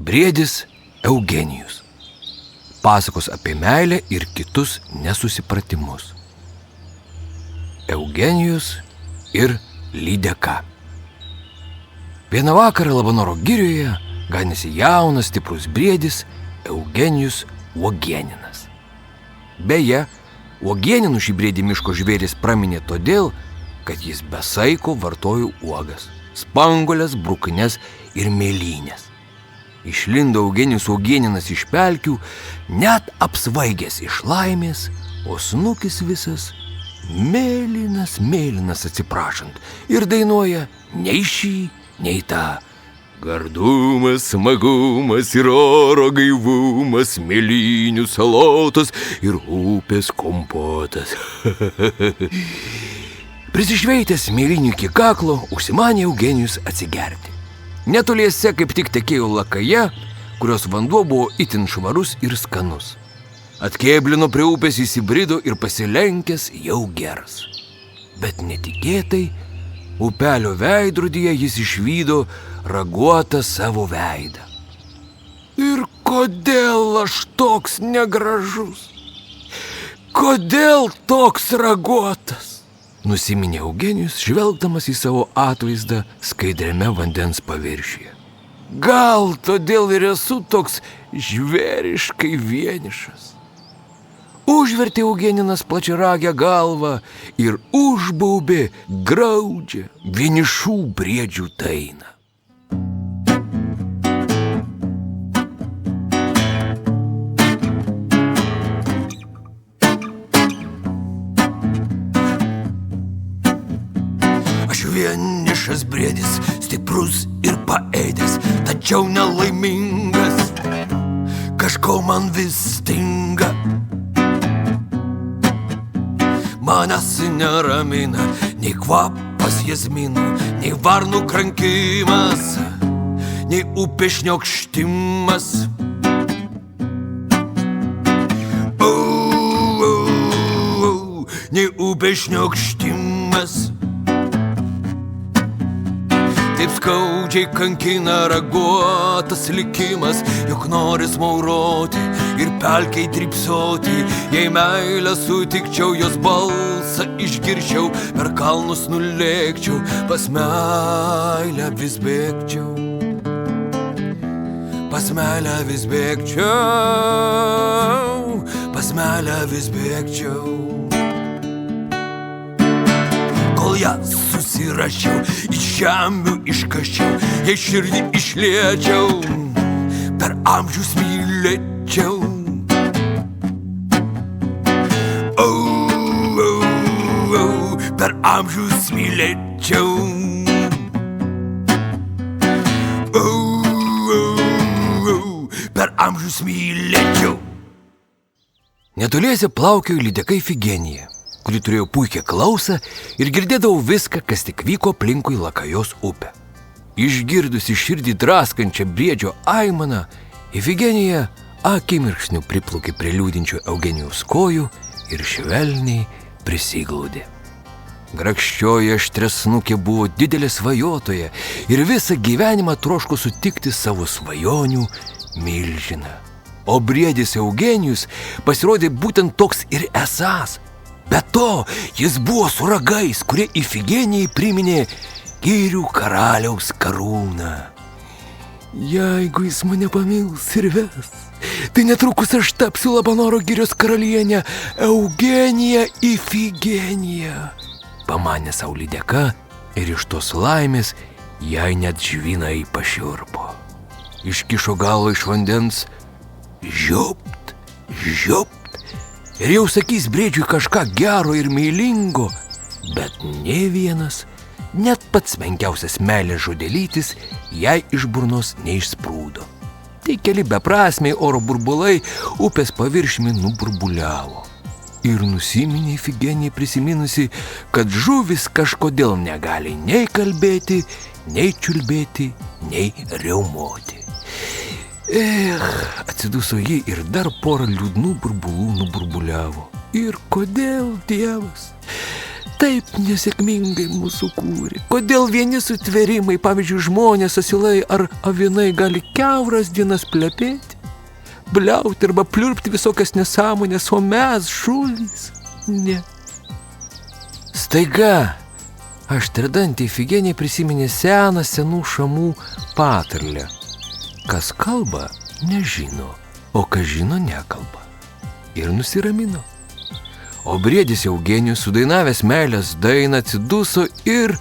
Briedis Eugenijus. Pasakos apie meilę ir kitus nesusipratimus. Eugenijus ir lydeka. Vieną vakarą Labanoro girioje ganėsi jaunas, stiprus briedis Eugenijus Uogieninas. Beje, Uogieninų šį briedį miško žvėris praminė todėl, kad jis be saiko vartojo uogas, spanguoles, bruknes ir mėlynės. Išlindo Eugenijus Uogieninas iš pelkių, net apsvaigęs iš laimės, o snukis visas mėlynas atsiprašant ir dainuoja nei šį, nei tą. Gardumas, smagumas ir oro gaivumas, mėlynių salotos ir upės kompotas. Prisišveitęs mėlynių iki kaklo, užsimanė Eugenijus atsigerti. Netoliese kaip tik tekėjo lakaja, kurios vanduo buvo itin švarus ir skanus. Atkėblino prie upės, įsibrido ir pasilenkęs jau geras. Bet netikėtai upelio veidrodyje jis išvydo raguotą savo veidą. Ir kodėl aš toks negražus? Kodėl toks raguotas? Nusiminė Eugenijus, žvelgdamas į savo atvaizdą skaidriame vandens paviršiuje. Gal todėl ir esu toks žvėriškai vienišas. Užvertė Eugeninas plačiaragę galvą ir užbaubė graudžią vienišų briedžių dainą. Aš vienišas briedis, stiprus ir paėdęs, tačiau nelaimingas, kažko man vis stinga. Manęs neramina nei kvapas jazminų, nei varnų krankimas, nei upės šniokštimas. Nei upės šniokštimas. Taip skaudžiai kankina raguotas likimas, juk noris mauroti ir pelkiai drybsoti. Jei meilę sutikčiau, jos balsą išgirčiau, per kalnus nulėkčiau, pas meilę vis bėgčiau. Pas meilę vis bėgčiau, pas meilę vis bėgčiau. Kol ją susirašiau, iš žemių iškaščiau, jei širdį išliečiau, per amžius mylėčiau. Per amžius mylėčiau. Per amžius mylėčiau. Netoliese plaukiojo lydeka Ifigenija, kuri turėjo puikią klausą ir girdėdavo viską, kas tik vyko aplinkui Lakajos upę. Išgirdusi širdį draskančią briedžio aimaną, Ifigenija akimirksniu priplaukė prie liūdinčio Eugenijaus kojų ir švelniai prisiglaudė. Grakščioji aštresnukė buvo didelė svajotoja ir visą gyvenimą troško sutikti savo svajonių milžiną. O briedis Eugenijus pasirodė būtent toks ir esąs. Be to, jis buvo su ragais, kurie Ifigenijai priminė girių karaliaus karūną. Jeigu jis mane pamils ir ves, tai netrukus aš tapsiu Labanoro girios karalienė Eugenija Ifigenija, pamanė sau lydeka ir iš tos laimės jai net žvynai pašiurpo. Iškišo galvą iš vandens, žiopt, ir jau sakys briedžiui kažką gero ir meilingo, bet nė vienas, net pats menkiausias meilės žodelytis jai iš burnos neišsprūdo. Tai keli beprasmiai oro burbulai upės paviršiumi nuburbuliavo. Ir nusiminė Ifigenija prisiminusi, kad žuvis kažkodėl negali nei kalbėti, nei čiulbėti, nei riaumoti. Atsiduso ji ir dar porą liūdnų burbulų nuburbuliavo. Ir kodėl, Dievas? taip nesėkmingai mūsų kūrė? Kodėl vieni sutvėrimai, pavyzdžiui, žmonės, asilai ar avinai gali kiauras dienas plepėti, bliauti arba pliurpti visokias nesąmonės, o mes, žuvys, ne. Staiga aštridantį Ifigenija prisiminė senų šamų patarlę. Kas kalba, nežino, o kas žino, nekalba. Ir nusiramino. O briedis Eugenijus, sudainavęs meilės dainą, atsiduso ir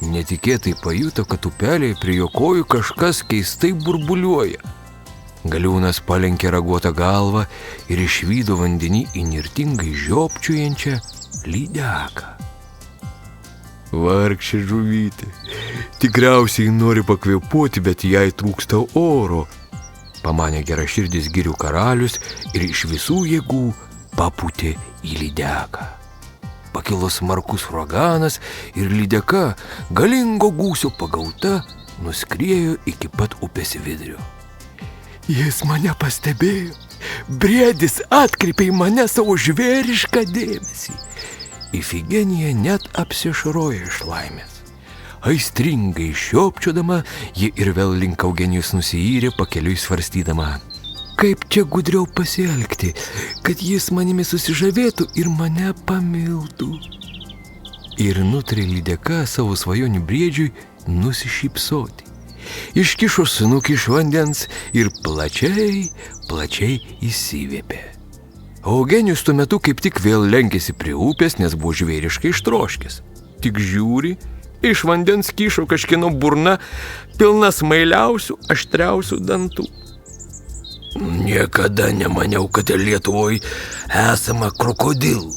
netikėtai pajuto, kad upelėje prie jo kojų kažkas keistai burbuliuoja. Galiūnas palenkė raguotą galvą ir išvydo vandenį įnirtingai žiopčiuojančią lydeką. Vargšė žuvytė, tikriausiai nori pakvėpuoti, bet jai trūksta oro, pamanė geraširdis girių karalius ir iš visų jėgų papūtė į lydeką. Pakilo smarkus uraganas ir lydeka, galingo gūsio pagauta, nuskriejo iki pat upės vidurio. Jis mane pastebėjo, briedis atkreipė į mane savo žvėrišką dėmesį. Ifigenija net apsišarojo iš laimės. Aistringai šiopčiodama, ji ir vėl link Eugenijos nusiyrė, pakeliui svarstydama, kaip čia gudriau pasielgti, kad jis manimi susižavėtų ir mane pamiltų. Ir nutarė lydeka savo svajonių briedžiui nusišypsoti. Iškišo snukį iš vandens ir plačiai įsivėpė. Eugenijus tuo metu kaip tik vėl lenkėsi prie upės, nes buvo žvėriškai ištroškęs. Tik žiūri, iš vandens kyšo kažkieno burna, pilna smailiausių, aštriausių dantų. Niekada nemaniau, kad Lietuvoje esama krokodilų,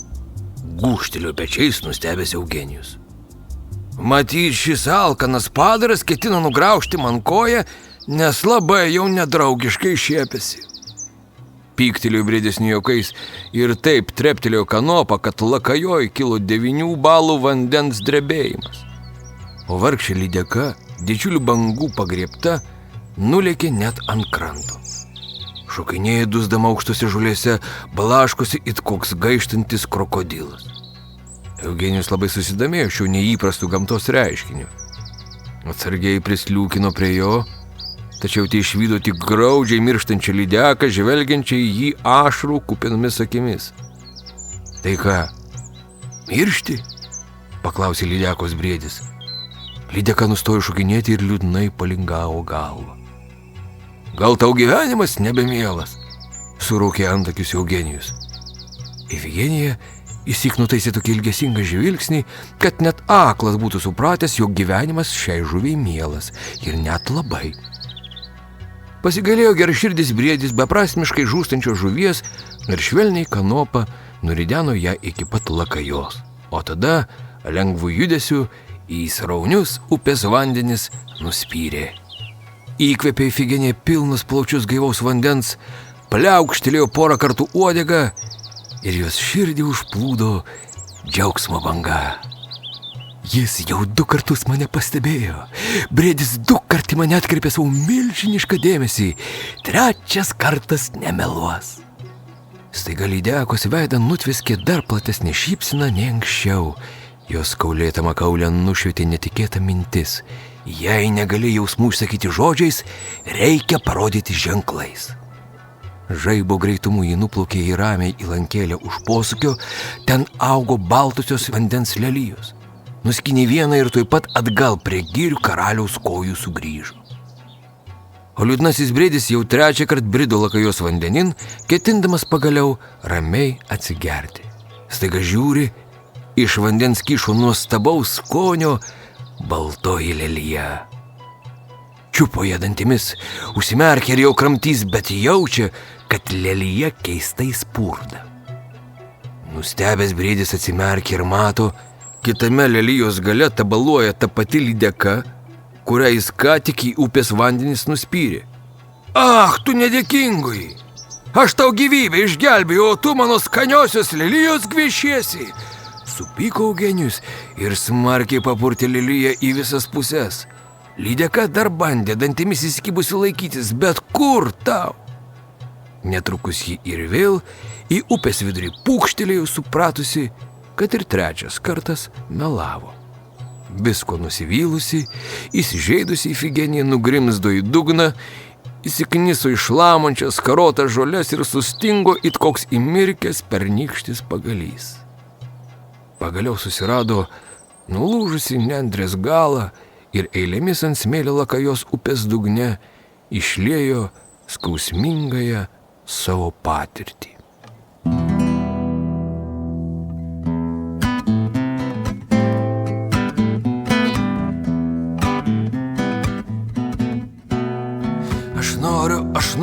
gūžtelėjo pečiais nustebęs Eugenijus. Matyt, šis alkanas padaras ketino nugraužti man koją, nes labai jau nedraugiškai šiepėsi. Pyktelėjo briedis juokais ir taip treptelėjo kanopą, kad lakajoj kilo 9 balų vandens drebėjimas. O vargšė lydeka, didžiulių bangų pagriebta, nulėkė net ant kranto. Šokinėjo dusdama aukštose žolėse, blaškosi it koks gaištantis krokodilas. Eugenijus labai susidomėjo šių neįprastų gamtos reiškinių. Atsargiai prisliūkino prie jo, tačiau tai išvydo tik graudžiai mirštančią lydeką, žvelgiančią į jį ašarų kupinomis akimis. Tai ką, miršti? Paklausė lydekos briedis. Lydeka nustojo šokinėti ir liūdnai palingavo galvą. Gal tau gyvenimas nebemielas? Suraukė antakius Eugenijus. Ifigenija įsyk nutaisė tokį ilgesingą žvilgsnį, kad net aklas būtų supratęs, jog gyvenimas šiai žuviai mielas ir net labai. Pasigailėjo geraširdis briedis beprasmiškai žūstančios žuvies ir švelniai kanopą nurideno ją iki pat lakajos, o tada lengvų judesių į sraunius upės vandenis nuspyrė. Įkvėpė Ifigenija pilnus plaučius gaivaus vandens, pliaukštelėjo porą kartų uodegą ir jos širdį užplūdo džiaugsmo banga. Jis jau 2 kartus mane pastebėjo. Briedis 2 kartų mane atkreipė savo milžinišką dėmesį. 3 kartas nemeluos. Staiga lydekos veidą nutviskė dar platesnė šypsena nei anksčiau. Jos kaulėtama kaulę nušvietė netikėta mintis. Jei negali jausmų išsakyti žodžiais, reikia parodyti ženklais. Žaibo greitumu ji nuplaukė į ramiai įlankėlę už posūkio, ten augo baltusios vandens lelijos. Nuskynė vieną ir tuoj pat atgal prie girių karaliaus kojų sugrįžo. O liūdnasis briedis jau 3 kart brido lakajos vandenin, ketindamas pagaliau ramiai atsigerti. Staiga žiūri, iš vandens kyšo nuostabaus skonio baltoji lelija. Čiupo ją dantimis, užsimerkė ir jau kramtys, bet jaučia, kad lelija keistai spurda. Nustebęs briedis atsimerkė ir mato, kitame lelijos gale tabaluoja ta pati lydeka, kurią jis ką tik į upės vandenis nuspyrė. Ach, tu nedėkingai! Aš tau gyvybę išgelbėjau, o tu mano skaniosios lelijos gviešiesi! Supyko Eugenijus ir smarkiai papurtė leliją į visas puses. Lydeka dar bandė dantimis įsikibusi laikytis, bet kur tau? Netrukus ji ir vėl į upės vidurį pūkštelėjo, supratusi, kad ir trečias kartas melavo. Visko nusivylusi, įsižeidusi Ifigenija nugrimzdo į dugną, įsikniso į šlamančias karotas žoles ir sustingo it koks įmirkęs pernykštis pagalys. Pagaliau susirado nulūžusi nendrės galą ir eilėmis ant smėlio lakajos upės dugne išliejo skausmingąją savo patirtį. Aš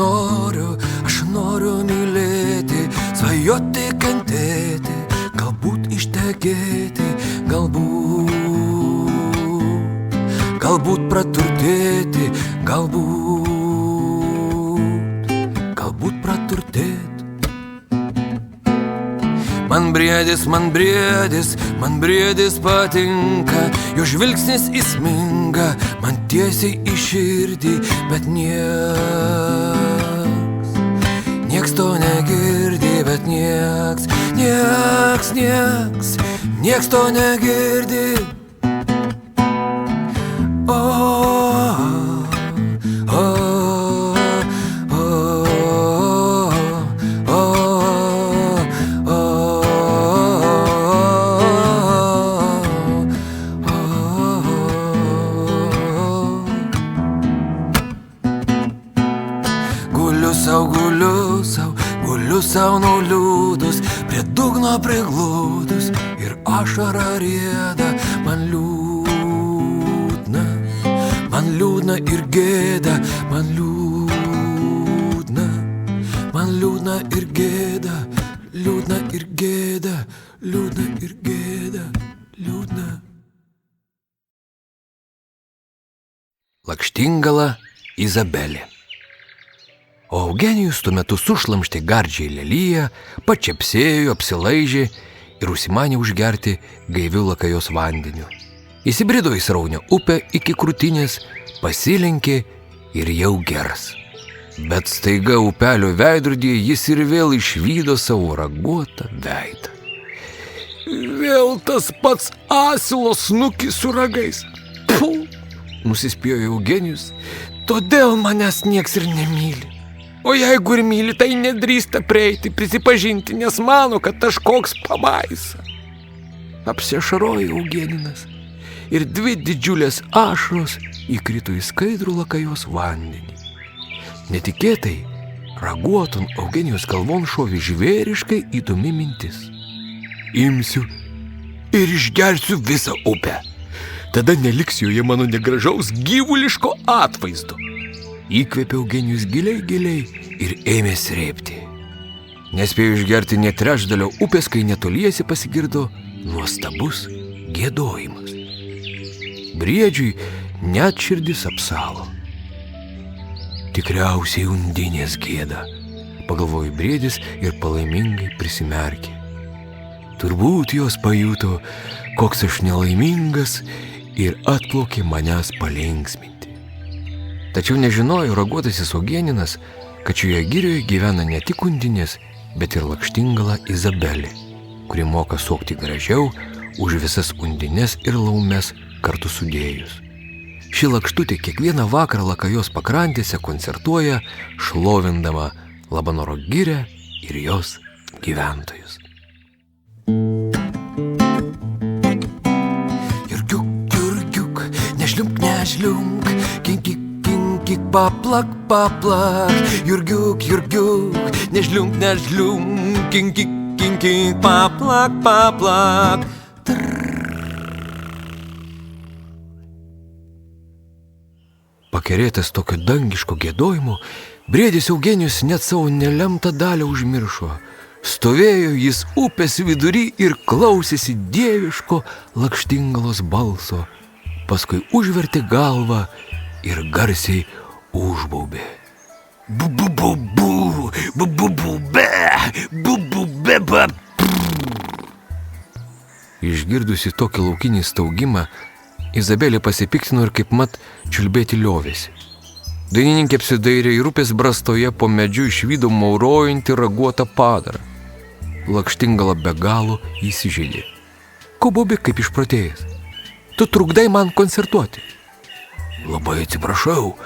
noriu mylėti, svajoti, kentėti, galbūt ištekėti, galbūt praturtėti, galbūt praturtėti. Man briedis patinka, jo žvilgsnis įsminga, man tiesiai į širdį, bet nieks to negirdi, bet nieks to negirdi. Guliu sau nuliūdus, prie dugno priglūdus ir ašara rieda, man liūdna ir gėda, man liūdna ir gėda, liūdna ir gėda, liūdna ir gėda, liūdna. Lakštingala Izabelė. O Eugenijus tuo metu sušlamštė gardžiai leliją, pačepsėjo, apsilaižė ir užsimanė užgerti gaiviu lakajos vandeniu. Įsibrido į sraunią upę iki krūtinės, pasilenkė ir jau gers. Bet staiga upelio veidrodyje jis ir vėl išvydo savo raguotą veidą. Vėl tas pats asilo snukis su ragais. Pfu! Nusispjojo Eugenijus. Todėl manęs nieks ir nemyli. O jeigu ir myli, tai nedrįsta prieiti, prisipažinti, nes mano, kad aš koks pabaisa. Apsiašarojo Eugeninas ir 2 didžiulės ašaros įkrito į skaidrų lakajos vandenį. Netikėtai raguoton Eugenijos galvon šovė žvėriškai įdomi mintis. Imsiu ir išgersiu visą upę. Tada neliks joje mano negražaus gyvuliško atvaizdo. Įkvėpė Eugenijus giliai ir ėmė srėbti. Nespėjo išgerti nė trečdalio upės, kai netoliese pasigirdo nuostabus giedojimas. Briedžiui net širdis apsalo. Tikriausiai undinės gieda, pagalvojo briedis ir palaimingai prisimerkė. Turbūt jos pajuto, koks aš nelaimingas ir atplaukė manęs palinksminti. Tačiau nežinojo raguotasis Eugeninas, kad šioje girioje gyvena ne tik undinės, bet ir lakštingala Izabelė, kuri moka šokti gražiau už visas undines ir laumes kartu sudėjus. Ši lakštutė kiekvieną vakarą lakajos pakrantėse koncertuoja, šlovindama Labanoro girią ir jos gyventojus. Jurgiuk, nežliunk, kinkik, paplak, Jurgiuk, nežliunk, kinkik, paplak. Pakerėtas tokio dangiško giedojimo, briedis Eugenijus net savo nelemtą dalį užmiršo. Stovėjo jis upės vidury ir klausėsi dieviško lakštingalos balso. Paskui užvertė galvą ir garsiai užbaubė. Išgirdusi tokį laukinį staugimą, Izabelė pasipiktino ir kaip mat čiulbėti liovėsi. Dainininkė apsidairė ir upės brastoje po medžiu išvydo maurojantį raguotą padarą. Lakštingala be galo įsižeidė. ko bobi kaip išprotėjęs? Tu trukdai man koncertuoti. Labai atsiprašau,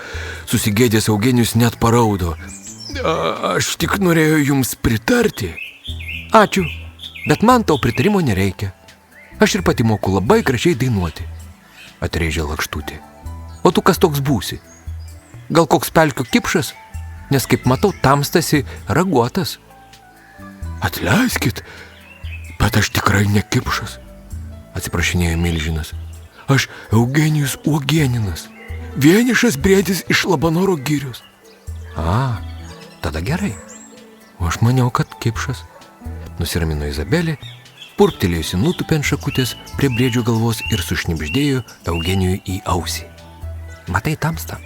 susigėdęs Eugenijus net paraudo. Aš tik norėjau jums pritarti. Ačiū, bet man tau pritarimo nereikia. Aš ir pati moku labai gražiai dainuoti, atrėžė Lakštutė. O tu kas toks būsi? Gal koks pelkio kipšas? Nes kaip matau, tamstasi raguotas. Atleiskit, bet aš tikrai ne kipšas, atsiprašinėjo Milžinas. Aš Eugenijus Uogieninas, vienišas briedis iš Labanoro girios. Tada gerai. O aš maniau, kad kipšas. Nusiramino Izabelė, purptelėjusi nutupė ant šakutės prie briedžio galvos ir sušnibždėjo Eugenijui į ausį. Matai, tamsta,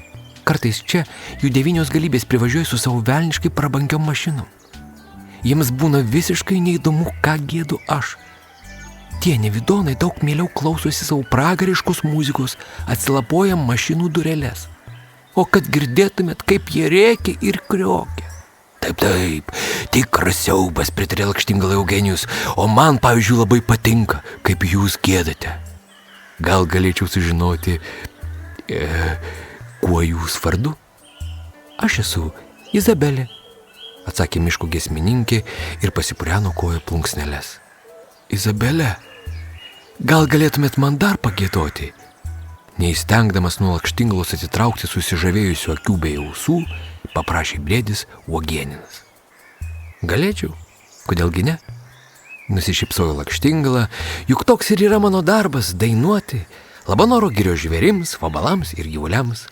kartais čia jų 9 galybės privažiuoja su savo velniškai prabangiom mašinom. Jiems būna visiškai neįdomu, ką gėdu aš. Tie nevidonai daug mieliau klausosi savo pragariškos muzikos, atsilapoja mašinų dureles. O kad girdėtumėt, kaip jie rėkia ir kriokia. Taip, tikras siaubas, pritarė lakštingalai Eugenijus, o man, pavyzdžiui, labai patinka, kaip jūs giedate. Gal galėčiau sužinoti, kuo jūs vardu? Aš esu Izabelė, atsakė miško giesmininkė ir pasipureno kojo plunksneles. Izabelė, gal galėtumėt man dar pagiedoti? Neįstengdamas nuo lakštingalos atitraukti susižavėjusių akių bei ausų, paprašė briedis Uogieninas. Galėčiau, kodėlgi ne? Nusišypsojo lakštingala, juk toks ir yra mano darbas dainuoti Labanoro girios žvėrims, vabalams ir gyvuliams.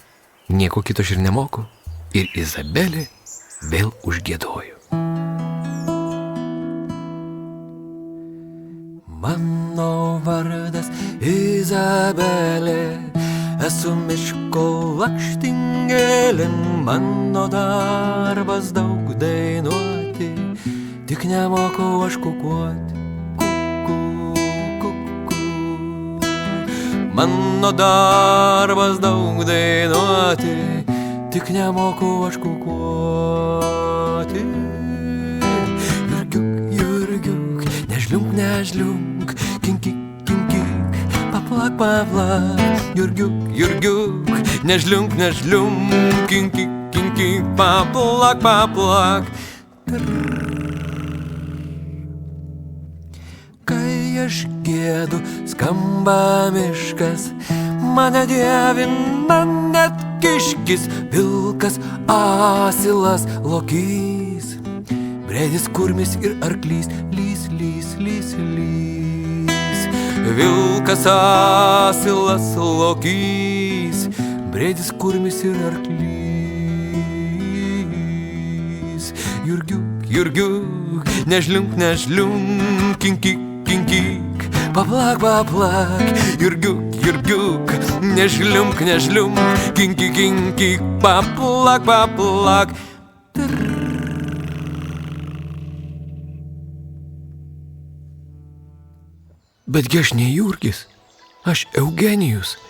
Nieko kito aš ir nemoku. Ir Izabelė vėl užgiedojo. Mano vardas Izabelė, esu miško lakštingalė, mano darbas daug dainuoti, tik nemokau aš kukuoti. Mano darbas daug dainuoti, tik nemokau aš kukuoti. Jurgiuk, nežliunk, kinkik, paplak, Jurgiuk, nežliunk, kinkik, paplak. Kai aš gėdu, skamba miškas, mane dievina net kiškis, vilkas, asilas, lokys, briedis, kurmis ir arklys, lys. Vilkas, asilas, lokys, briedis, kurmis ir arklys. Jurgiuk, nežliunk, kinkik, paplak, Jurgiuk, nežliunk, kinkik, paplak. Betgi aš ne Jurgis, aš Eugenijus,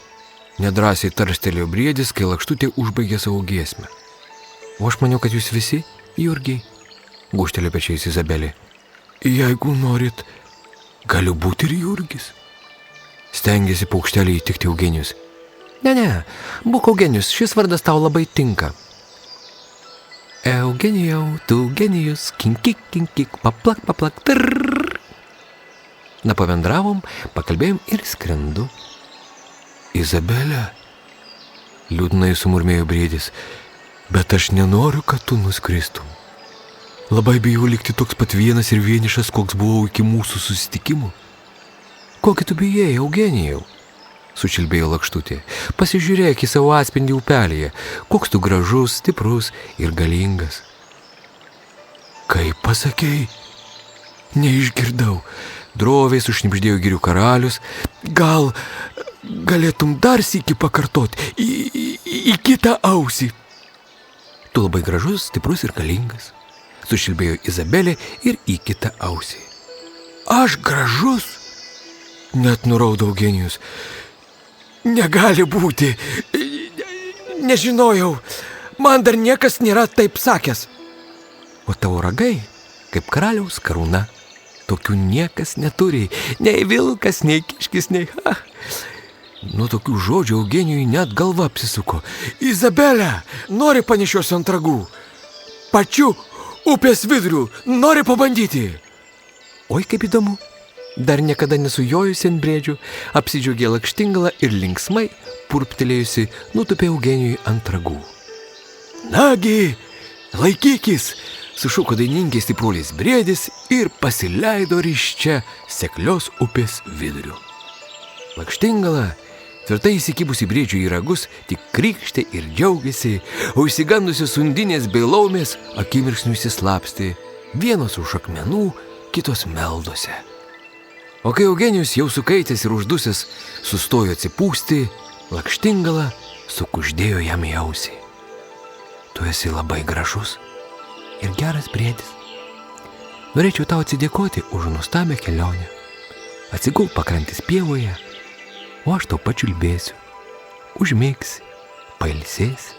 nedrąsiai tarstelėjo briedis, kai Lakštutė užbaigė savo giesmę. O aš maniau, kad jūs visi Jurgiai, gūžtelė pečiais Izabelė. Jeigu norit, galiu būti ir Jurgis. Stengėsi paukštelį įtikti Eugenijus. Ne, būk Eugenijus, šis vardas tau labai tinka. Eugenijau, tu genijus, kinkik, paplak, trrrr. Na, pabendravom, pakalbėjom ir skrendu. Izabelė, liūdnai sumurmėjo briedis, bet aš nenoriu, kad tu nuskristum. Labai bijau likti toks pat vienas ir vienišas, koks buvau iki mūsų susitikimų. Kokį tu bijai, Eugenijau? Sučilbėjo Lakštutė. Pasižiūrėk į savo atspindį upelėje, koks tu gražus, stiprus ir galingas. Kaip pasakei? Neišgirdau. Droviai sušnibždėjo girių karalius. Gal galėtum dar sykį pakartoti į kitą ausį? Tu labai gražus, stiprus ir galingas. Sušilbėjo Izabelė ir į kitą ausį. Aš gražus? Net nuraudo Eugenijus. Negali būti. Nežinojau. Man dar niekas nėra taip sakęs. O tavo ragai kaip karaliaus karūna, Tokių niekas neturi, nei vilkas, nei kiškis, nei... Nuo tokių žodžių Eugenijui net galva apsisuko. Izabelė, nori panešiosiu ant ragų? Pačiu upės viduriu, nori pabandyti? Oi, kaip įdomu. Dar niekada nesujojusi ant briedžių, apsidžiaugė Lakštingala ir linksmai, purptelėjusi, nutupė Eugenijui ant ragų. Nagi, laikykis, sušuko dainininkė stipruolis briedis ir pasileido ryščia seklios upės viduriu. Lakštingala, tvirtai įsikibusi briedžių į ragus, tik krykštė ir džiaugiasi, o išsigandusios undinės bei laumės akimirksniu įsislapstė, vienos už akmenų, kitos meldosi. O kai Eugenijus jau sukaitęs ir uždusęs sustojo atsipūsti, Lakštingala sukuždėjo jam į ausį. Tu esi labai gražus ir geras briedis. Norėčiau tau atsidėkoti už nuostabią kelionę. Atsigul pakrantės pievoje, o aš tau pačiulbėsiu. Užmigsi, pailsėsi.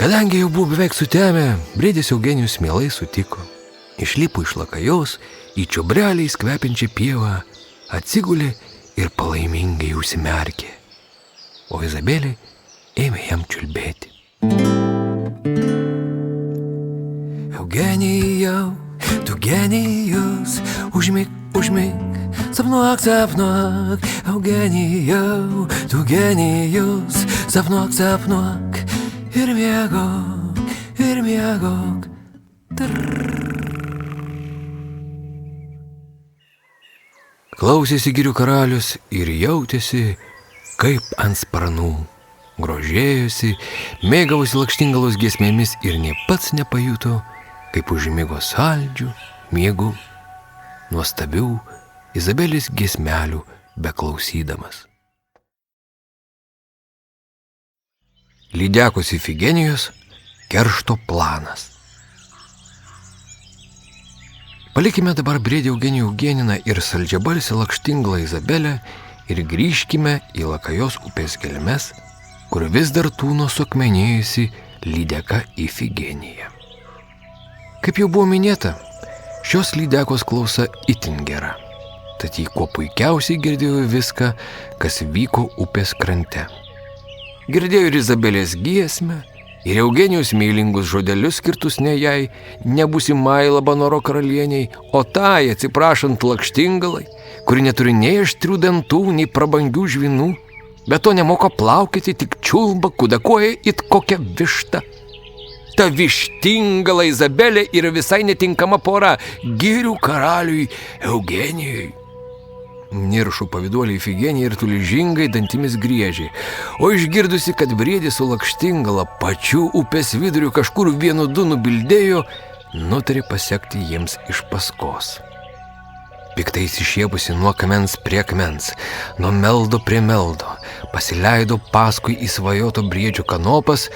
Kadangi jau buvo beveik sutemę, briedis Eugenijus mielai sutiko. Išlipo iš lakajos į čiobreliais kvepiančią pievą, atsigulė ir palaimingai užsimerkė. O Izabelė ėmė jam čiulbėti. Eugenijau, tu genijus, užmig, sapnuok, sapnuok. Eugenijau, tu genijus, sapnuok, sapnuok. Ir miegok, ir miegok. Klausėsi girių karalius ir jautėsi kaip ant sparnų. Grožėjosi, mėgavosi Lakštingalos giesmėmis ir nė pats nepajuto, kaip užmigo saldžių, miegų, nuostabių Izabelės giesmelių beklausydamas. Lydekos Ifigenijos keršto planas. Palikime dabar briedį Eugenijų Eugeniną ir saldžiabalsę Lakštingalą Izabelę ir grįžkime į Lakajos upės gelmes, kur vis dar tūno suakmenėjusi lydeka Ifigenija. Kaip jau buvo minėta, šios lydekos klausa itin gera, tad jį kuo puikiausiai girdėjo viską, kas vyko upės krante. Girdėjo ir Izabelės giesmę, ir Eugenijos meilingus žodelius skirtus ne jai, nebusimai Labanoro karalieniai, o tai atsiprašant Lakštingalai, kuri neturi nei aštrių dantų, nei prabangių žvinų, bet to nemoka plaukėti, tik čiulba, kudakoja it kokia višta. Ta vištingala Izabelė yra visai netinkama pora girių karaliui Eugenijui. Niršų paviduolį Ifigenija ir tuližingai dantimis griežė, o išgirdusi, kad briedis su Lakštingala pačiu upės viduriu kažkur vienu du nubildėjo, nutarė pasekti jiems iš paskos. Piktai iššiepusi nuo akmens prie akmens, nuo meldo prie meldo, pasileido paskui įsvajoto briedžio kanopas,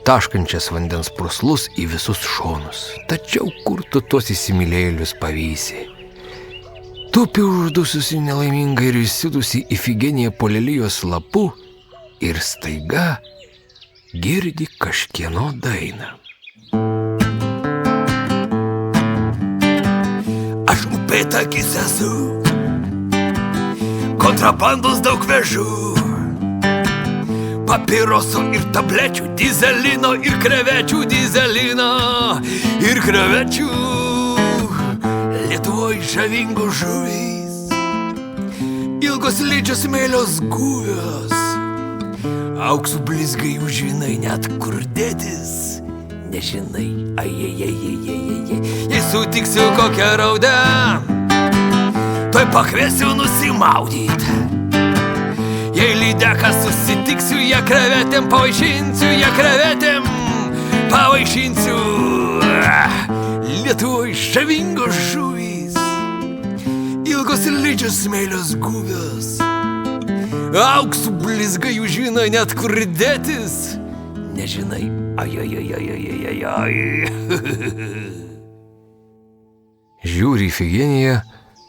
taškančias vandens purslus į visus šonus. Tačiau kur tu tos įsimylėjėlius pavysi? Tupi uždususi nelaimingai ir įsidusi Ifigenija po lelijos lapu ir staiga girdi kažkieno dainą. Aš upėtakis esu, kontrabandos daug vežu, papirosų ir tablečių, dizelino ir krevečių, dizelino ir krevečių. Lietuvoj žavingos žuvys, ilgos lydžios mėlios gūvios, auksų blizgai jų žinai, net kur dėtis nežinai. Jei sutiksiu kokią raudę, tuoj pakviesiu nusimaudyt. Jei lydeką susitiksiu, ją krevetėm pavaišinsiu, ją krevetėm pavaišinsiu. Lietuvoj žavingos žuvys, ilgos ir lydžios mėlios gūvios, auksų blizga jų žinai, net kur dėtis nežinai. Žiūri Ifigenija,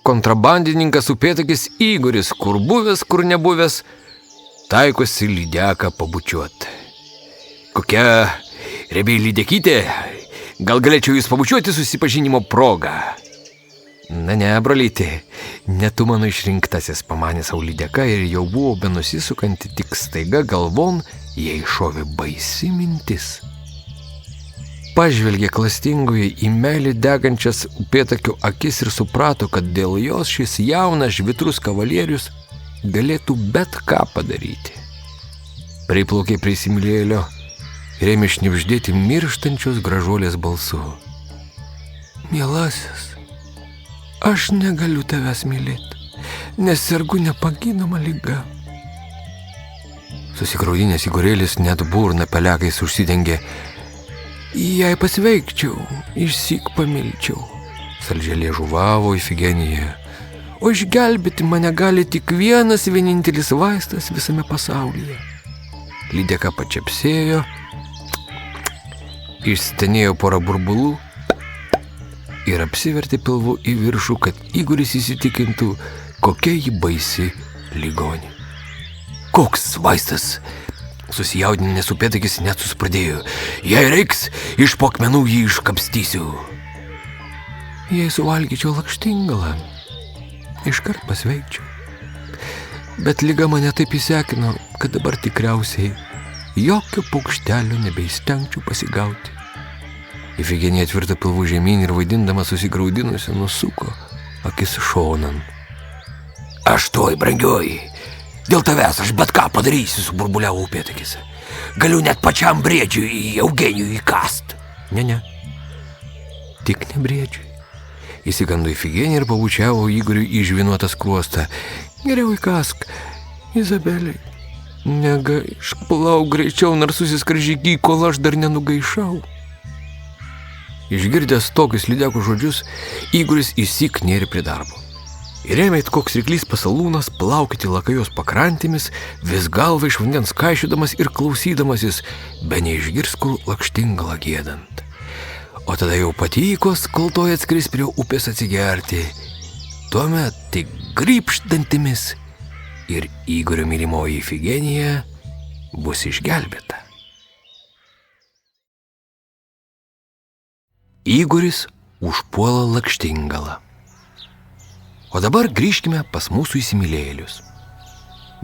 kontrabandininkas upėtakis Igoris, kur buvęs, kur nebuvęs, taikosi lydeką pabučiuot. Kokia riebiai lydekytė, gal galėčiau jūs pabučiuoti susipažinimo progą? Ne, brolyti, ne tu mano išrinktasis, pamanė sau Lydeka ir jau buvo benusisukanti, tik staiga galvon jai šovė baisi mintis. Pažvelgė klastingoje į meilį degančias upėtakių akis ir suprato, kad dėl jos šis jaunas žvitrus kavalierius galėtų bet ką padaryti. Priplaukė prie įsimylėjėlio ir ėmė šnibždėti mirštančios gražuolės balsu. Mielasis, aš negaliu tavęs mylėti, nes sergu nepagydoma liga. Susigraudinęs Igorėlis net burną pelekais užsidengė. Jei pasveikčiau, išsyk pamilčiau, saldžiai liežuvavo Ifigenija. O išgelbėti mane gali tik vienintelis vaistas visame pasaulyje. Lydeka pačiapsėjo, išstenėjo porą burbulų ir apsivertė pilvu į viršų, kad Igoris įsitikintų, kokia ji baisi ligonė. Koks vaistas? Susijaudinęs upėtakis net suspradėjo. Jei reiks, iš po akmenų jį iškapstysiu. Jei suvalgyčiau lakštingalą, iškart pasveikčiau. Bet liga mane taip įsekino, kad dabar tikriausiai jokio paukštelio nebeįstengčiau pasigauti. Ifigenija tvirta pilvu žemyn ir vaidindama susigraudinusi nusuko akis šonan. Aš tuoj, brangioji, dėl tavęs aš bet ką padarysiu, suburbuliavo upėtakis. Galiu net pačiam briedžiui į Eugenijų įkast. Ne, tik ne briedžiui. Įsigando Ifigenija ir pabučiavo Igoriui į žvynuotą skruostą. Geriau įkask, Izabelei. Negaišk, plauk greičiau, narsusis karžygy, kol aš dar nenugaišau. Išgirdęs tokius Lydekų žodžius, Igoris įsyk nėrė prie darbo. Ir ėmė it koks ryklys pasalūnas plaukyti Lakajos pakrantėmis, vis galvą iš vandens kaišydamas ir klausydamasis, be neišgirs kur lakštingalą giedant. O tada jau patykos, kol toj atskris prie upės atsigerti. Tuomet tik grybšt dantimis ir Igorio mylimoji Ifigenija bus išgelbėta. Igoris užpuola lakštingalą. O dabar grįžkime pas mūsų įsimylėjėlius.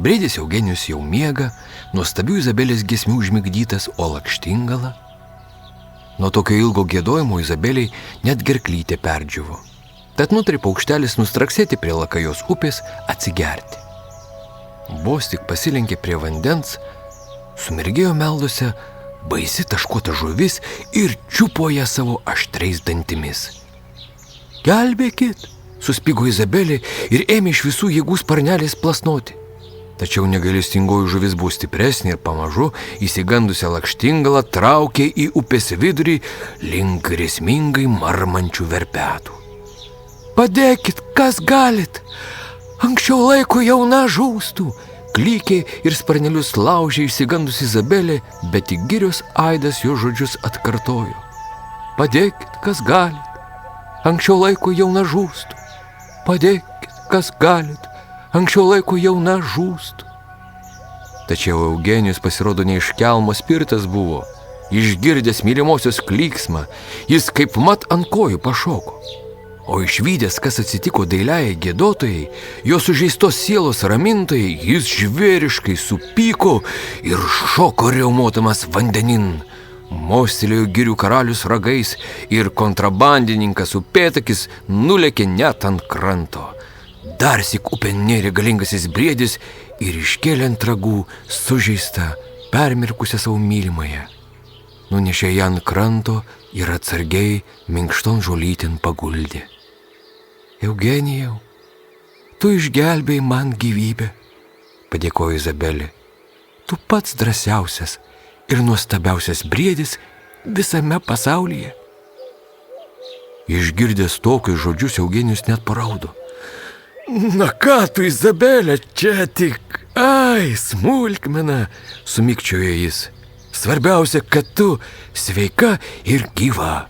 Briedis Eugenijus jau miega, nuostabių Izabelės giesmių užmigdytas, o lakštingala. Nuo tokio ilgo giedojimo Izabeliai net gerklytė perdžiuvo. Tad nutarė paukštelis nustraksėti prie Lakajos upės atsigerti. Vos tik pasilenkė prie vandens, sumirgėjo meldose baisi taškuota žuvis ir čiupo ją savo aštriais dantimis. Gelbėkit! Suspigo Izabelė ir ėmė iš visų jėgų sparnelės plasnoti. Tačiau negailestingoji žuvis buvo stipresnė ir pamažu įsigandusią lakštingalą traukė į upės vidurį link grėsmingai marmančių verpetų. Padėkit, kas galit! Anksčiau laiko jauna žūstų! Klykė ir sparnelius laužė išsigandusi Izabelė, bet tik girios aidas jo žodžius atkartojo. Padėkit, kas galit! Anksčiau laiko jauna žūstų! Padėkit, kas galit, anksčiau laiko jauna žūstų. Tačiau Eugenijus pasirodo ne iš kelmo spirtas buvo. Išgirdęs mylimosios klyksmą, jis kaip mat ant kojų pašoko. O išvydęs, kas atsitiko dailiajai giedotojai, jo sužeistos sielos ramintojai, jis žvėriškai supyko ir šoko riaumodamas vandenin. Mostelėjo girių karalius ragais ir kontrabandininkas upėtakis nulėkė net ant kranto. Darsyk upėn nėrė galingasis briedis ir iškėlė ant ragų sužeistą, permirkusią savo mylimąją. Nunešė ją ant kranto ir atsargiai minkšton žolytin paguldė. Eugenijau, tu išgelbėjai man gyvybę, padėkojo Izabelė. Tu pats drąsiausias ir nuostabiausias briedis visame pasaulyje. Išgirdęs tokius žodžius, Eugenijus net paraudo. Na ką tu, Izabelė, čia tik, smulkmena, sumikčiojo jis. Svarbiausia, kad tu sveika ir gyva.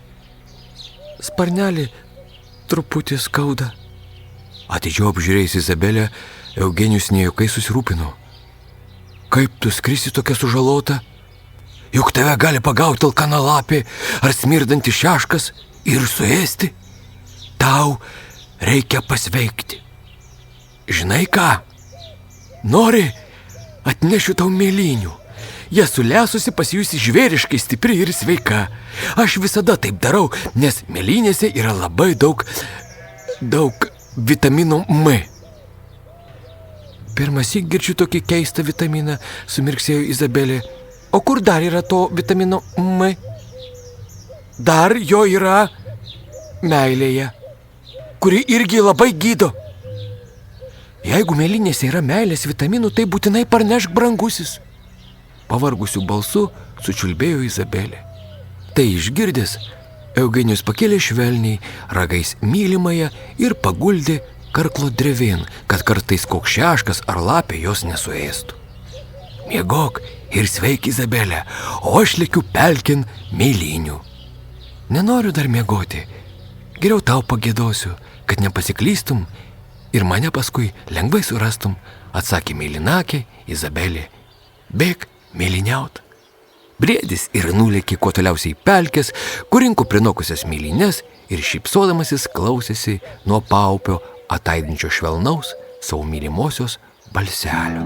Sparnelį truputį skauda. Atidžiau apžiūrėjus Izabelę, Eugenijus nejuokai susirūpino. Kaip tu skrisi tokia sužalota? Juk tave gali pagauti alkana lapė ar smirdanti šeškas ir suėsti. Tau reikia pasveikti. Žinai ką? Nori, atnešiu tau mėlynių. Jie sulesusi pasijusi žvėriškai stipri ir sveika. Aš visada taip darau, nes mėlynėse yra labai daug vitamino M. Pirmąsyk girdžiu tokį keistą vitaminą, sumirksėjo Izabelė. O kur dar yra to vitamino M? Dar jo yra meilėje, kuri irgi labai gydo. Jeigu mėlynėse yra meilės vitaminų, tai būtinai parnešk, brangusis. Pavargusiu balsu sučiulbėjo Izabelė. Tai išgirdęs, Eugenijus pakėlė švelniai ragais mylimąją ir paguldė karklo drevėn, kad kartais koks šeškas ar lapė jos nesuėstų. Miegok ir sveik, Izabelė, o aš lekiu pelkin mėlynių. Nenoriu dar miegoti, geriau tau pagėdosiu, kad nepasiklystum ir mane paskui lengvai surastum, atsakė mėlynakė Izabelė. Bėk mėlyniaut. Briedis ir nulėkė kuo toliausiai pelkės, kur rinko prinokusias mėlynes ir šypsodamasis klausėsi nuo paupio ataidinčio švelnaus savo mylimosios balselio.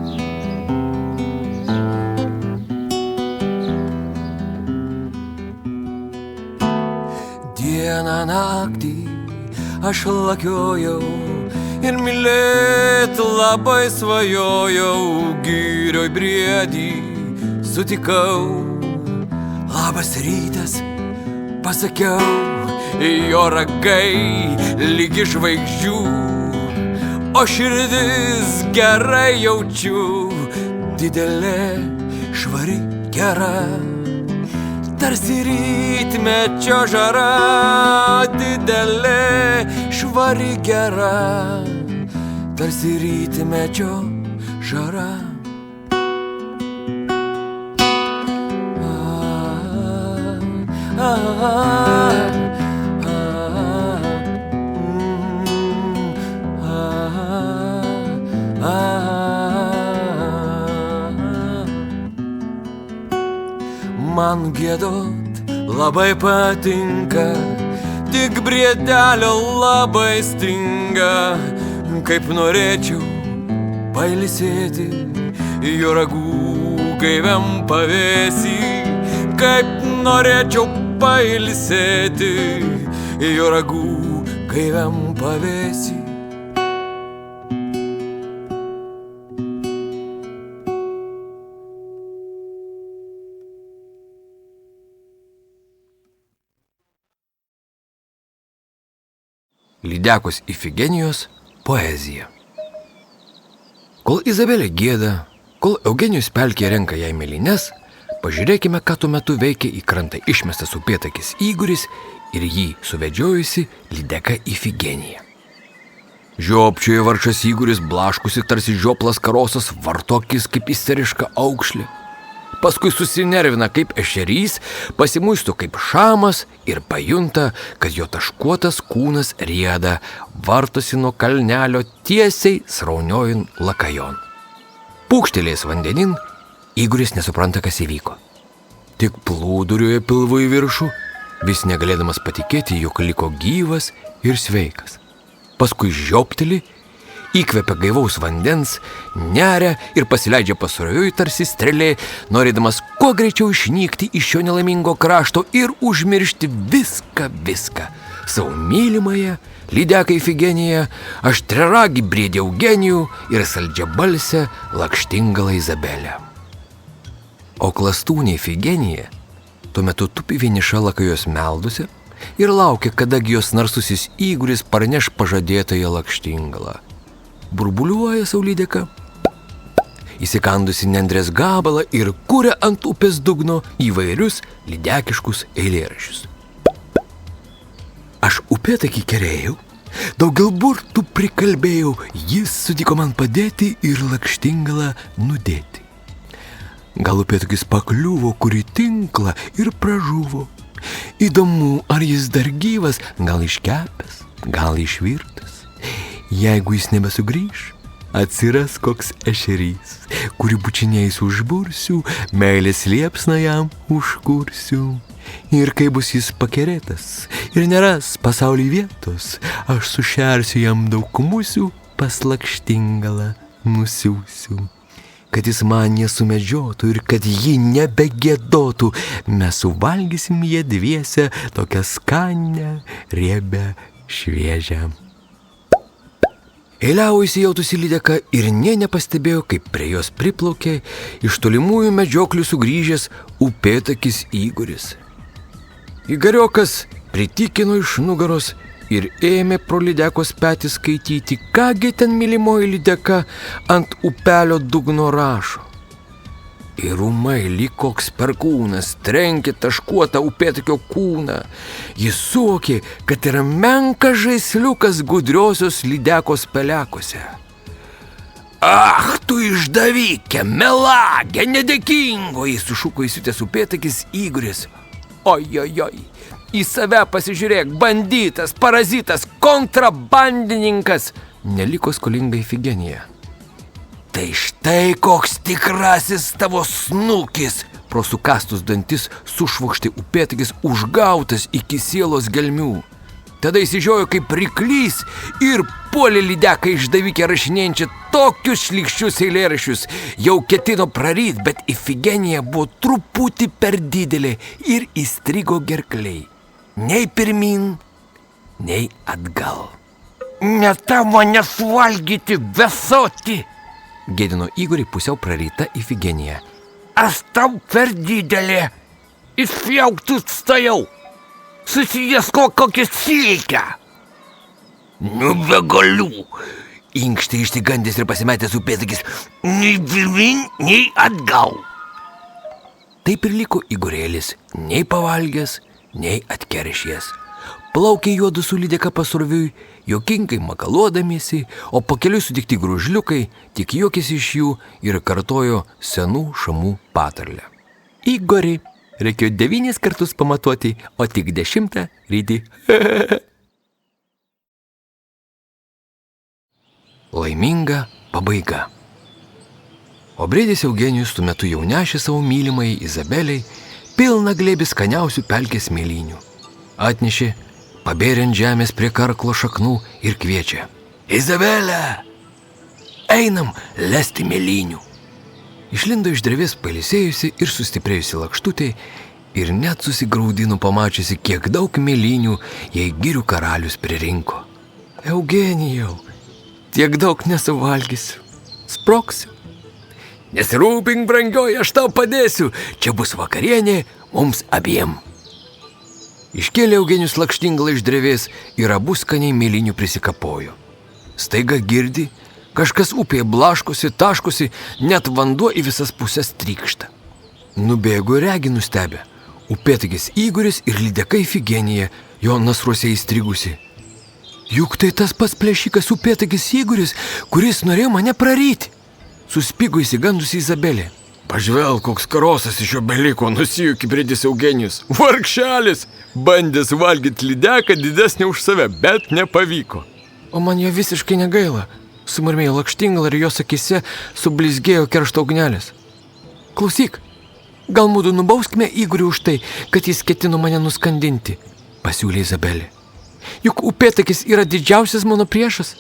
Dieną naktį aš lakiojau ir mylėt labai svajojau, girioj briedį sutikau. Labas rytas, pasakiau, jo ragai lygi žvaigždžių, o širdis gerai jaučiu, didelė, švari, gera, tarsi rytmečio žara, didelė, švari, gera, tarsi rytmečio žara. Man giedot labai patinka, tik briedelio labai stinga, kaip norėčiau pailsėti jo ragų gaiviam pavėsy, kaip norėčiau pailsėti jo ragų gaiviam pavėsy. Lydekos Ifigenijos poezija. Kol Izabelė gieda, kol Eugenijus pelkėje renka jai mėlynes, pažiūrėkime, ką tuo metu veikia į krantą išmestas upėtakis Igoris ir jį suvedžiojusi lydeka Ifigenija. Žiopčioje vargšas Igoris, blaškusi tarsi žioplas karosas, varto akis kaip isteriška aukšlė. Paskui susinervina kaip ešerys, pasimuisto kaip šamas ir pajunta, kad jo taškuotas kūnas rieda, vartosi nuo kalnelio tiesiai srauniojin lakajon. Pūkštelėjęs vandenin, Igoris nesupranta, kas įvyko. Tik plūduriuoja pilvu į viršų, vis negalėdamas patikėti, jog liko gyvas ir sveikas. Paskui žiopteli, įkvepia gaivaus vandens, neria ir pasileidžia pasroviui tarsi strėlė, norėdamas kuo greičiau išnykti iš šio nelaimingo krašto ir užmiršti viską. Savo mylimąją, lydeką Ifigeniją, aštriaragį briedį Eugenijų ir saldžiabalsę lakštingalą Izabelę. O klastūnė Ifigenija tuo metu tupi vieniša lakajos melduse ir laukia, kadagi jos narsusis Igoris parneš pažadėtąją lakštingalą. Burbuliuoja saulydeka, įsikandusi nendrės gabalą ir kuria ant upės dugno įvairius lydekiškus eilėraščius. Aš upėtakį kerėjau, daugel burtų prikalbėjau, jis sutiko man padėti ir lakštingalą nudėti. Gal upėtakis pakliuvo kurį tinklą ir pražuvo. Įdomu, ar jis dar gyvas, gal iškepęs, gal išvirtas. Jeigu jis nebesugrįš, atsiras koks ešerys, kurį bučiniais užbursiu, meilės liepsną jam užkursiu. Ir kai bus jis pakerėtas ir neras pasaulyje vietos, aš sušersiu jam daug musių, pas Lakštingalą nusiųsiu. Kad jis man nesumedžiotų ir kad ji nebegėdotų, mes suvalgysim jie dviese tokią skanę, riebę, šviežią. Eiliavo įsijautusi lydeka ir nė nepastebėjo, kaip prie jos priplaukė iš tolimųjų medžioklių sugrįžęs upėtakis Igoris. Igariokas pritikino iš nugaros ir ėmė pro lydekos petį skaityti, kągi ten mylimoji lydeka ant upelio dugno rašo. Ir ūmai lyg koks perkūnas trenkė taškuotą upėtakio kūną. Jis suvokė, kad yra menkas žaisliukas gudriosios lydekos pelekose. Ach, tu išdavikė, melagė, nedėkingoji, sušuko įsiutęs upėtakis Igoris. Ojojoj, į save pasižiūrėk, banditas, parazitas, kontrabandininkas, neliko skolinga Ifigenija. Tai štai koks tikrasis tavo snukis, pro sukastus dantis sušvokštė upėtakis užgautas iki sielos gelmių. Tada įsižiojo kaip ryklys ir puolė lydeką išdavikę rašinėjančią tokius šlykščius eilėraščius. Jau ketino praryt, bet Ifigenija buvo truputį per didelė ir įstrigo gerkliai. Nei pirmin, nei atgal. Ne tavo nesuvalgyti, vesoti, gėdino Igorį pusiau praryta Ifigenija. Aš tau per didelė, įspjauktus stojau. Susijęsko kokią silkę. Nebegaliu, inkštė išsigandęs ir pasimetęs upėtakis, nei pirmin, nei atgal. Taip ir liko Igorėlis, nei pavalgęs, nei atkeršęs. Plaukė juodu su lydeka pasroviui, juokingai makaluodamiesi, o pakeliui sutikti gružliukai tik juokėsi iš jų ir kartojo senų šamų patarlę. Igorį reikėjo 9 kartus pamatuoti, o tik 10 ryti. Laiminga pabaiga. O brėdis Eugenijus tuo metu jau nešė savo mylimai Izabeliai pilną glėbį skaniausių pelkės mėlynių. Atnešė, pabėrė ant žemės prie karklo šaknų ir kviečia. Izabelė, einam lesti mėlynių. Išlindo iš drevės pailsėjusi ir sustiprėjusi lakštutė ir net susigraudino pamačiusi, kiek daug mėlynių jai girių karalius pririnko. Eugenijau, tiek daug nesuvalgysiu, sproksiu. Nesirūpink, brangioji, aš tau padėsiu, čia bus vakarienė mums abiem. Iškėlė Eugenijus Lakštingalą iš drevės ir abu skaniai mėlynių prisikapojo. Staiga girdi, kažkas upėje blaškosi, taškosi, net vanduo į visas pusės trykšta. Nubėgo ir regi nustebę. Upėtakis Igoris ir lydeka Ifigenija, jo nasruose įstrigusi. Juk tai tas pats plėšikas upėtakis Igoris, kuris norėjo mane praryti. Suspigo įsigandusi Izabelė. Pažvelk, koks karosas iš jo beliko, nusijuokė brėdis Eugenijus. Vargšelis, bandęs valgyti lydeką didesnį už save, bet nepavyko. O man jo visiškai negaila, sumurmėjo Lakštingala ir jos akise sublizgėjo keršto ugnelės. Klausyk, gal mūdu nubauskime Igorį už tai, kad jis ketino mane nuskandinti, pasiūlė Izabelė. Juk upėtakis yra didžiausias mano priešas.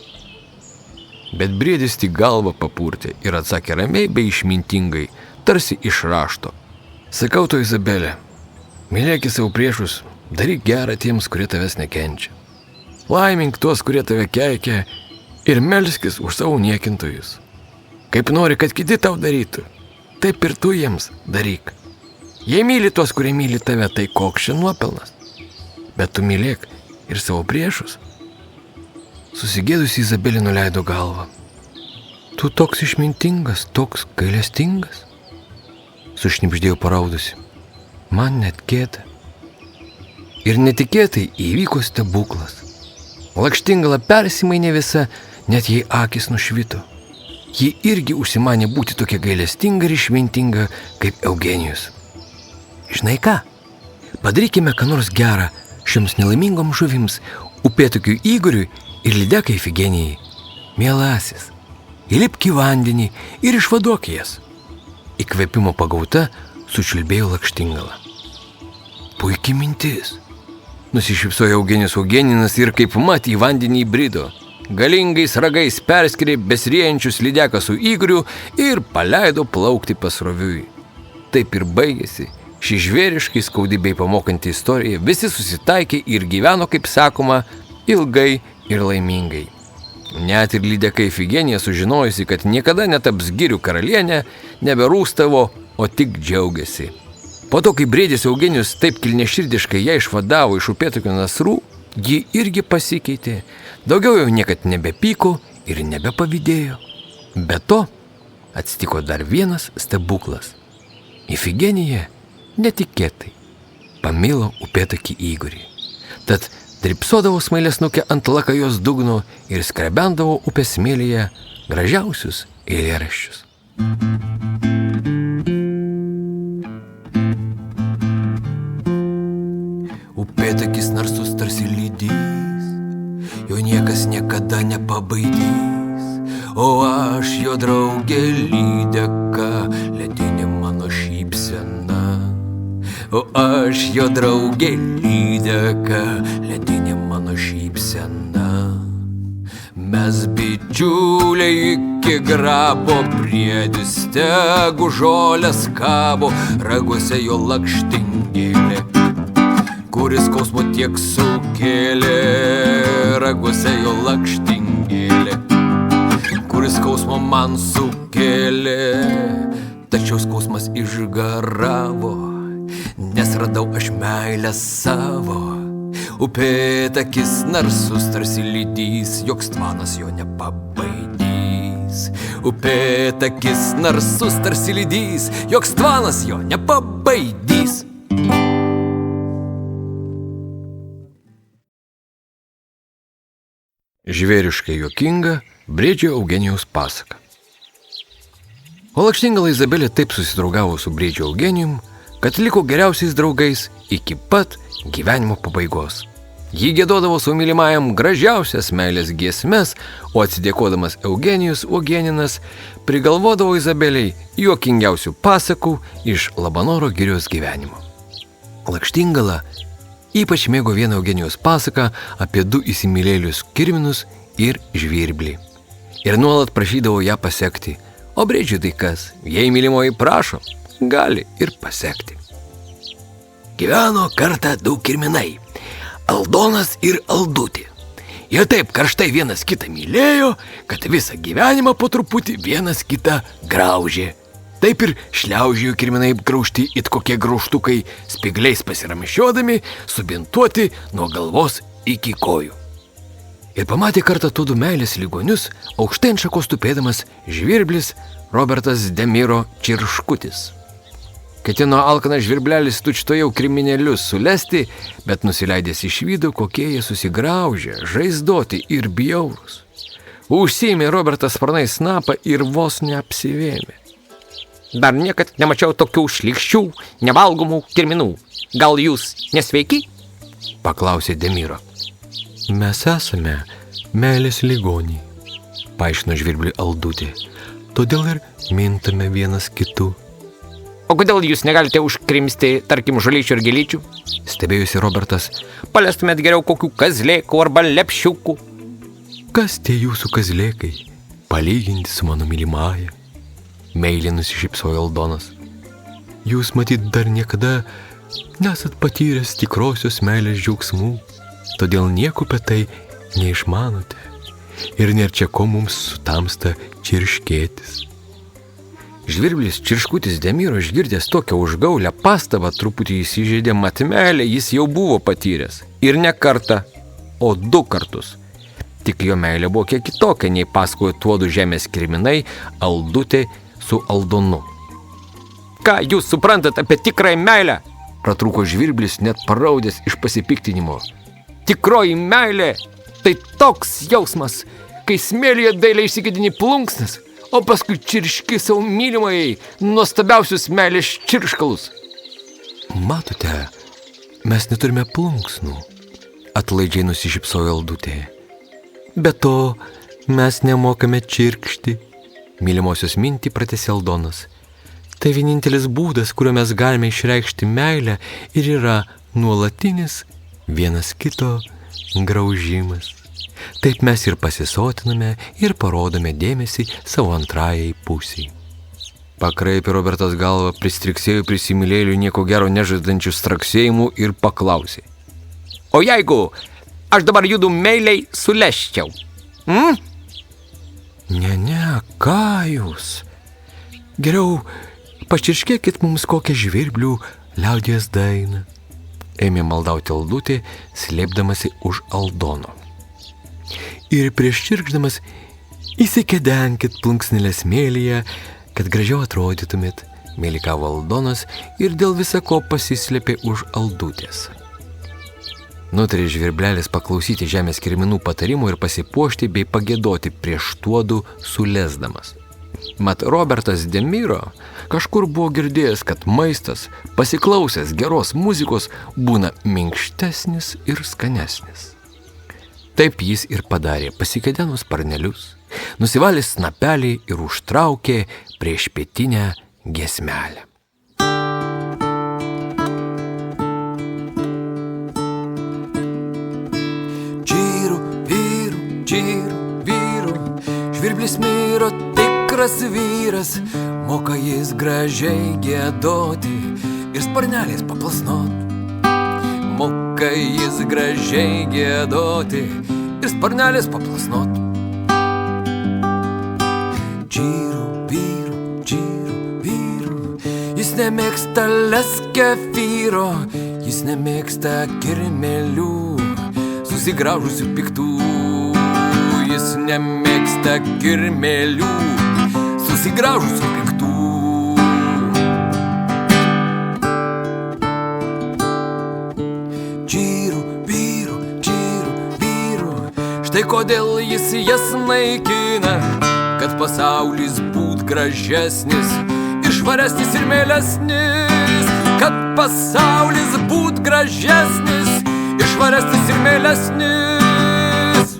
Bet brėdis tik galvą papurtė ir atsakė ramiai bei išmintingai, tarsi iš rašto. Sakau to, Izabelė, mylėki savo priešus, daryk gerą tiems, kurie tavęs nekenčia. Laimink tuos, kurie tave keikia ir melskis už savo niekintojus. Kaip nori, kad kiti tau darytų, taip ir tu jiems daryk. Jei myli tuos, kurie myli tave, tai koks čia nuopelnas. Bet tu mylėk ir savo priešus. Susigėdusi Izabelė nuleido galvą. Tu toks išmintingas, toks gailestingas, sušnibždėjo paraudusi. Man net gėda. Ir netikėtai įvyko stebuklas. Lakštingala persimainė visa, net jei akis nušvito. Ji irgi užsimanė būti tokia gailestinga ir išmintinga kaip Eugenijus. Žinai ką? Padarykime ką nors gerą šioms nelaimingoms žuvims, upėtakiui Igoriui ir lydekai Ifigenijai. Mielasis, įlipk į vandenį ir išvaduok jas. Įkvėpimo pagauta sučiulbėjo Lakštingala. Puikiai mintis. Nusišypsojo Eugenijus Eugeninas ir kaip mat į vandenį įbrido. Galingais ragais perskirė besriejančius lydeką su Igoriu ir paleido plaukti pasroviui. Taip ir baigėsi. Ši žvėriškai skaudi bei pamokanti istorija, visi susitaikė ir gyveno, kaip sakoma, ilgai ir laimingai. Net ir lydeka Ifigenija, sužinojusi, kad niekada netaps girių karalienė, neberūstavo, o tik džiaugiasi. Po to, kai briedis Eugenijus taip kilniaširdiškai ją išvadavo iš upėtakio nasrų, ji irgi pasikeitė. Daugiau jau niekad nebepyko ir nebepavydėjo. Be to, atsitiko dar vienas stebuklas. Ifigenija netikėtai pamilo upėtakį Igorį. Tad dripsodavo smailiasnuke ant lakajos dugno ir skrebendavo upės smėlyje gražiausius eilėraščius. Upėtakis narsus tarsi lydys, jo niekas niekada nepabaidys, o aš jo draugė lydeka, ledinė mano šypsena. O aš jo draugė lydeka, ledinė mano šypsena. Mes bičiuliai iki grabo, briedis stegu žolės kabo, raguose jo lakštingėlė, kuris skausmo tiek sukėlė. Raguose jo lakštingėlė, kuris skausmo man sukėlė. Tačiau skausmas išgaravo, nes radau aš meilę savo. Upėtakis narsus tarsi lydys, joks tvanas jo nepabaidys. Upėtakis narsus tarsi lydys, joks tvanas jo nepabaidys. Žvėriškai juokinga briedžio Eugenijaus pasaka. O lakštingala Izabelė taip susidraugavo su briedžiu Eugenijum, kad liko geriausiais draugais iki pat gyvenimo pabaigos. Ji giedodavo savo mylimajam gražiausias meilės giesmes, o atsidėkodamas Eugenijus Eugeninas prigalvodavo Izabeliai juokingiausių pasakų iš Labanoro girios gyvenimo. Lakštingala ypač mėgo vieną Eugenijaus pasaką apie du įsimylėlius kirminus ir žvirblį. Ir nuolat prašydavo ją pasekti. O briedžiui tai kas, jei mylimoji prašo, gali ir pasekti. Gyveno kartą du kirminai, Aldonas ir Aldutė. Jie taip karštai vienas kitą mylėjo, kad visą gyvenimą po truputį vienas kitą graužė. Taip ir šliaužėjo kirminai graužti it kokie graužtukai, spigliais pasiramšiodami, subintuoti nuo galvos iki kojų. Ir pamatė kartą tuodu meilės ligonius, aukštai ant šakos tupėdamas žvirblis Robertas Demiro Čirškutis. Ketino alkanas žvirblelis tučtojau kriminelius sulesti, bet nusileidęs išvydo, kokie jie susigraužę, žaizdoti ir bjaurūs. Užsiėmė Robertas sparnais snapą ir vos neapsivėmė. Dar niekad nemačiau tokių šlykščių, nevalgomų kirminų. Gal jūs nesveiki? Paklausė Demiro. Mes esame meilės ligoniai, paaiškino žvirbliui Aldutė. Todėl ir mintame vienas kitų. O kodėl jūs negalite užkrimsti, tarkim, žolyčių ir gėlyčių? Stebėjusi Robertas. Palestumėt geriau kokių kazlėkų arba lepšiukų. Kas tie jūsų kazlėkai? Palyginti su mano mylimąja. Meiliai nusišypsojo Aldonas. Jūs matyt dar niekada nesat patyręs tikrosios meilės džiaugsmų, todėl nieko apie tai neišmanote. Ir nėr čia ko mums sutamsta čirškėtis. Žvirblis Čirškutis Demiro išgirdęs tokią užgaulę pastabą truputį įsižeidė, mat meilę jis jau buvo patyręs. Ir ne kartą, o 2 kartus. Tik jo meilė buvo kiek kitokia, nei pasakojo tuodu žemės kriminai Aldutė su Aldonu. Ką jūs suprantat apie tikrąją meilę? Pratrūko žvirblis net paraudęs iš pasipiktinimo. Tikroji meilė tai toks jausmas, kai smėlyje dailiai išsigėdini plunksnas, o paskui čirški savo mylimajai nuostabiausius meilės čirškalus. Matote, mes neturime plunksnų, atlaidžiai nusišypsojo Aldutė. Be to, mes nemokame čirkšti, mylimosios mintį pratęsė Aldonas. Tai vienintelis būdas, kuriuo mes galime išreikšti meilę ir yra nuolatinis vienas kito graužimas. Taip mes ir pasisotiname ir parodome dėmesį savo antrajai pusiai. Pakraipė Robertas galvą, pristriksėjo prisimylėlių nieko gero nežadančių straksėjimų ir paklausė. O jeigu aš dabar judu meiliai suleščiau? Ne, ką jūs? Geriau pačirškėkit mums kokią žvirblių liaudies dainą. Ėmė maldauti Aldutė, slėpdamasi už Aldono. Ir prieš čirkšdamas įsikedenkit plunksneles smėlyje, kad gražiau atrodytumėt, mėlikavo Aldonas ir dėl visako pasislėpė už Aldutės. Nutarė žvirblelis paklausyti žemės kirminų patarimų ir pasipuošti bei pagėdoti prieš tuodų sulesdamas. Mat Robertas de Miro kažkur buvo girdėjęs, kad maistas, pasiklausęs geros muzikos, būna minkštesnis ir skanesnis. Taip jis ir padarė, pasikėdenus sparnelius, nusivalė snapelį ir užtraukė prieš pietinę giesmelę. Čyru, vyru, žvirblis Miro tikras vyras, moka jis gražiai giedoti ir sparneliais paplasnot. Moka jis gražiai giedoti ir sparnelės paplasnot. Čyru, vyru, jis nemėgsta leskefyro, jis nemėgsta kirmelių, susigraužusių piktų. Jis nemėgsta kirmelių, susigraužusių piktų. Štai kodėl jis jas naikina, kad pasaulis būt gražesnis ir švaresnis ir mielesnis. Kad pasaulis būt gražesnis ir švaresnis ir mielesnis.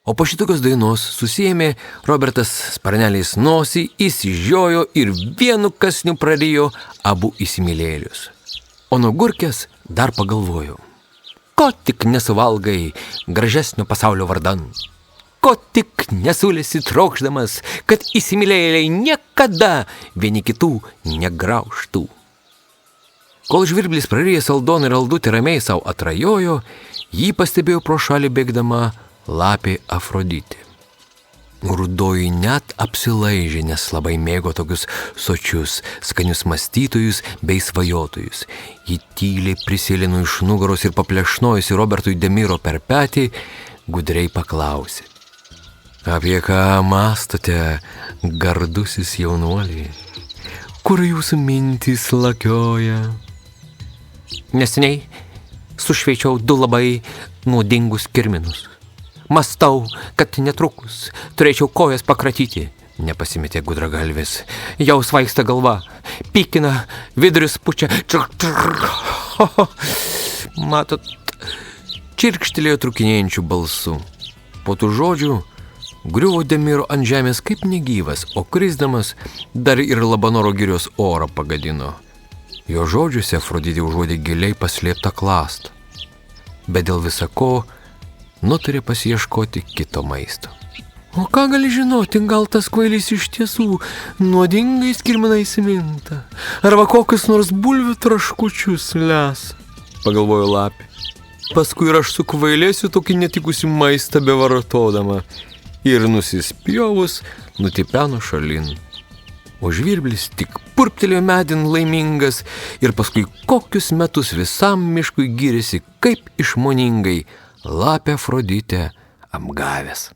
O po šitokios dainos susiėmė Robertas sparneliais nosį, įsižiojo ir vienu kasniu prarijo abu įsimylėlius. O nuo gurkės dar pagalvojo. Ko tik nesuvalgai gražesnio pasaulio vardan, ko tik nesulėsi trokšdamas, kad įsimylėjėliai niekada vieni kitų negraužtų. Kol žvirblis prarijęs Aldoną ir Aldutę ramiai savo atrajojo, jį pastebėjo pro šalį bėgdama lapė Afroditė. Rudoji net apsilaižė, nes labai mėgo tokius sočius, skanius mąstytojus bei svajotojus. Ji tyliai prisėlino iš nugaros ir paplešnojusi Robertui de Miro per petį, gudriai paklausė. Apie ką mąstote, gardusis jaunuoliai? Kur jūsų mintys lakioja? Neseniai sušveičiau 2 labai nuodingus kirminus. Mąstau, kad netrukus turėčiau kojas pakratyti, nepasimetė gudragalvis. Jau svaigsta galva, pykina, vidurius pučia. Matot, čirkštelėjo trukinėjančių balsų. Po tų žodžių griuvo de Miro ant žemės kaip negyvas, o krisdamas dar ir Labanoro girios orą pagadino. Jo žodžiuose Afroditė užuodė giliai paslėptą klastą. Bet dėl visako nutarė pasiieškoti kito maisto. O ką gali žinoti, gal tas kvailys iš tiesų nuodingais kirminais minta, arba kokius nors bulvių traškučius les, pagalvojo lapė. Paskui ir aš sukvailėsiu tokį netikusi maistą bevartodama. Ir nusispjovus, nutipeno šalin. O žvirblis tik purptelėjo medin laimingas ir paskui kokius metus visam miškui gyrėsi, kaip išmoningai lapę Afroditę apgavęs.